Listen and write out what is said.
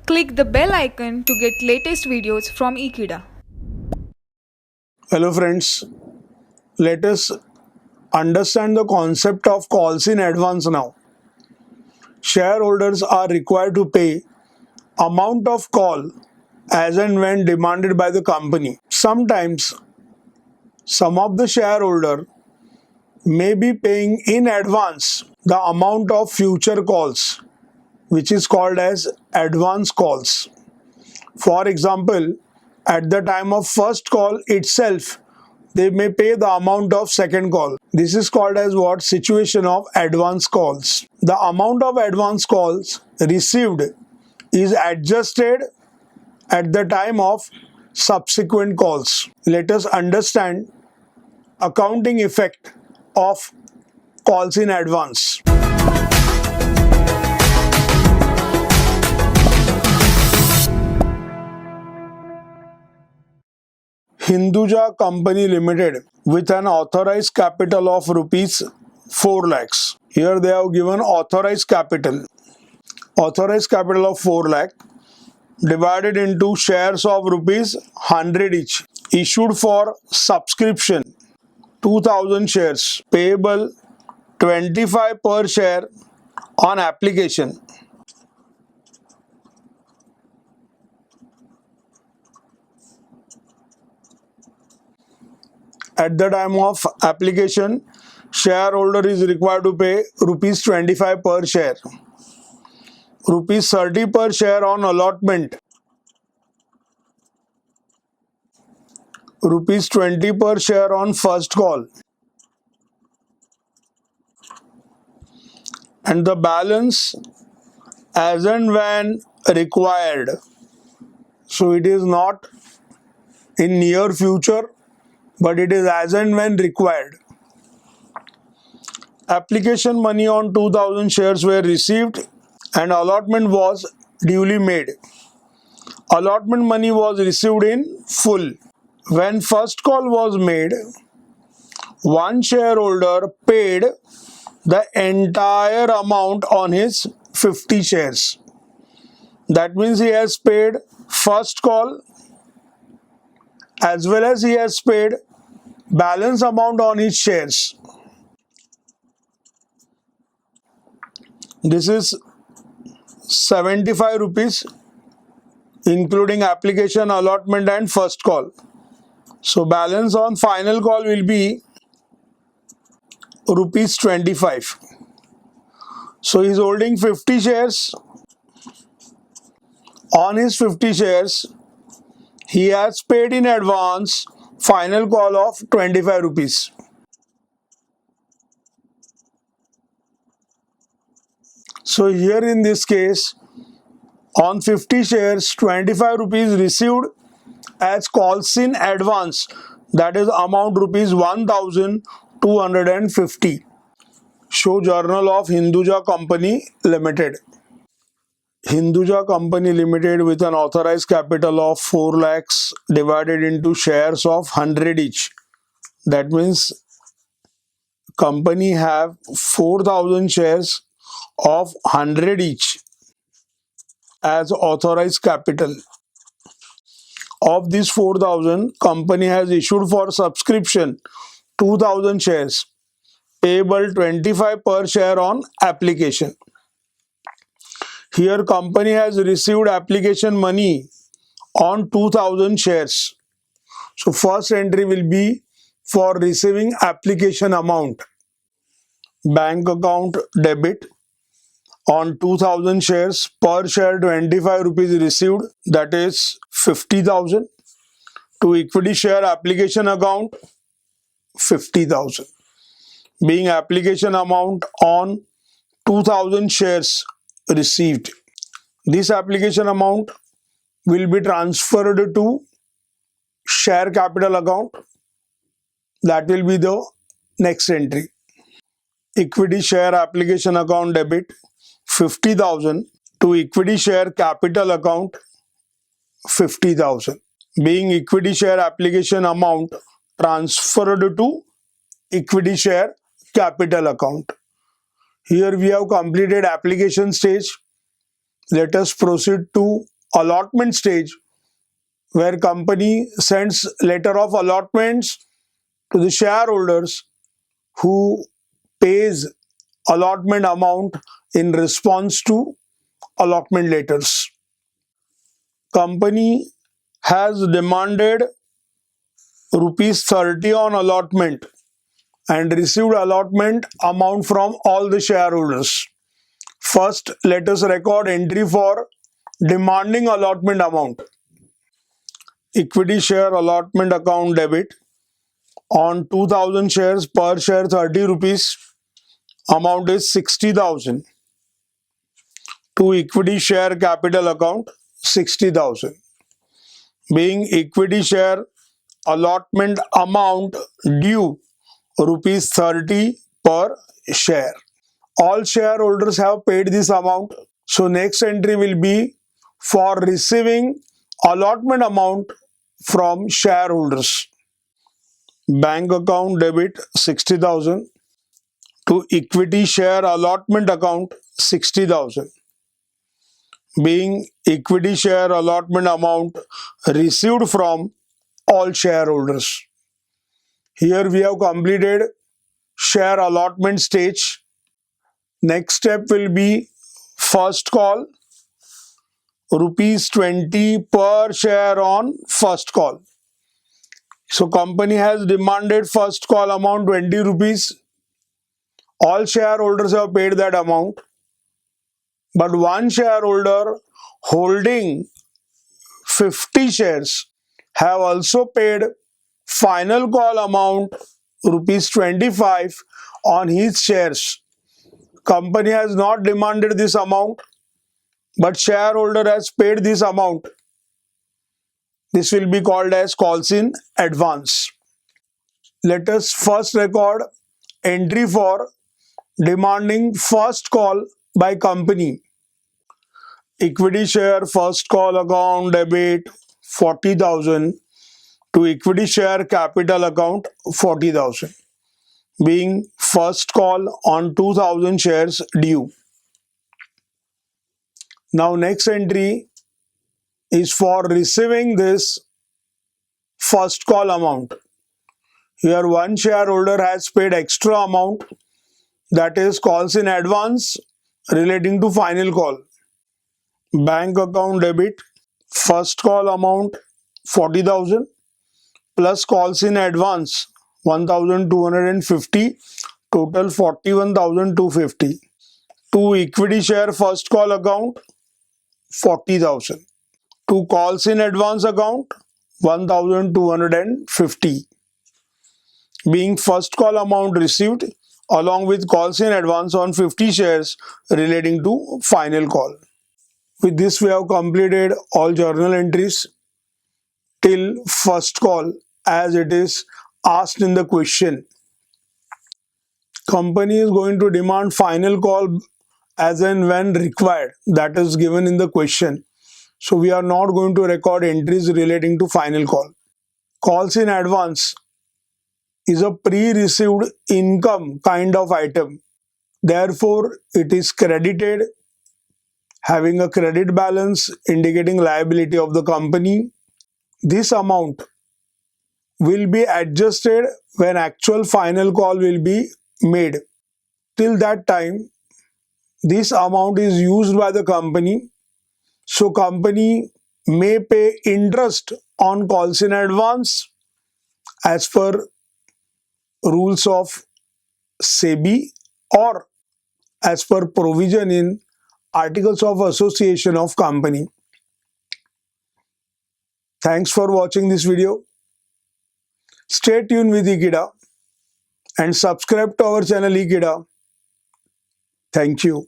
Click the bell icon to get latest videos from Ekeeda. Hello friends, let us understand the concept of calls in advance now. Shareholders are required to pay amount of call as and when demanded by the company. Sometimes some of the shareholder may be paying in advance the amount of future calls, which is called as advance calls. For example, at the time of first call itself, they may pay the amount of second call. This is called as what? Situation of advance calls. The amount of advance calls received is adjusted at the time of subsequent calls. Let us understand accounting effect of calls in advance. Hinduja Company Limited with an authorized capital of rupees 4 lakhs. Here they have given authorized capital. Authorized capital of 4 lakh divided into shares of rupees 100 each. Issued for subscription 2000 shares payable 25 per share on application. At the time of application, shareholder is required to pay rupees 25 per share, rupees 30 per share on allotment, rupees 20 per share on first call, and the balance as and when required. So it is not in near future, but it is as and when required. Application money on 2000 shares were received and allotment was duly made. Allotment money was received in full. When first call was made, one shareholder paid the entire amount on his 50 shares. That means he has paid first call as well as he has paid balance amount on his shares. This is 75 rupees including application, allotment and first call. So balance on final call will be rupees 25. So he is holding 50 shares. On his 50 shares, he has paid in advance final call of 25 rupees. So here in this case, on 50 shares, 25 rupees received as calls in advance. That is amount rupees 1250. Show journal of Hinduja Company Limited. Hinduja Company Limited with an authorized capital of 4 lakhs divided into shares of 100 each. That means company have 4000 shares of 100 each as authorized capital. Of these 4000, company has issued for subscription 2000 shares payable 25 per share on application. Here company has received application money on 2000 shares. So first entry will be for receiving application amount. Bank account debit on 2000 shares per share 25 rupees received, that is 50,000. To equity share application account 50,000. Being application amount on 2000 shares received. This application amount will be transferred to share capital account. That will be the next entry. Equity share application account debit 50,000 to equity share capital account 50,000. Being equity share application amount transferred to equity share capital account. Here we have completed application stage. Let us proceed to allotment stage, where company sends letter of allotments to the shareholders who pays allotment amount in response to allotment letters. Company has demanded rupees 30 on allotment and received allotment amount from all the shareholders. First, let us record entry for demanding allotment amount. Equity share allotment account debit on 2000 shares, per share 30 rupees, amount is 60,000. To equity share capital account 60,000. Being equity share allotment amount due rupees 30 per share. All shareholders have paid this amount. So next entry will be for receiving allotment amount from shareholders. Bank account debit 60,000. To equity share allotment account 60,000. Being equity share allotment amount received from all shareholders. Here we have completed share allotment stage. Next step will be first call, rupees 20 per share on first call. So company has demanded first call amount 20 rupees. All shareholders have paid that amount. But one shareholder holding 50 shares have also paid final call amount rupees 25 on his shares. Company has not demanded this amount, but shareholder has paid this amount. This will be called as calls in advance. Let us first record entry for demanding first call by company. Equity share first call account debit 40,000 to equity share capital account 40,000. Being first call on 2000 shares due. Now next entry is for receiving this first call amount. Here one shareholder has paid extra amount, that is calls in advance relating to final call. Bank account debit first call amount 40,000 plus calls in advance 1,250, total 41,250. To equity share first call account 40,000. To calls in advance account 1,250. Being first call amount received along with calls in advance on 50 shares relating to final call. With this we have completed all journal entries till first call as it is asked in the question. Company is going to demand final call as and when required, that is given in the question. So we are not going to record entries relating to final call. Calls in advance is a pre-received income kind of item. Therefore, it is credited, having a credit balance indicating liability of the company. This amount will be adjusted when actual final call will be made. Till that time, this amount is used by the company. So company may pay interest on calls in advance as per rules of SEBI or as per provision in Articles of Association of Company. Thanks for watching this video. Stay tuned with Ekeeda and subscribe to our channel Ekeeda. Thank you.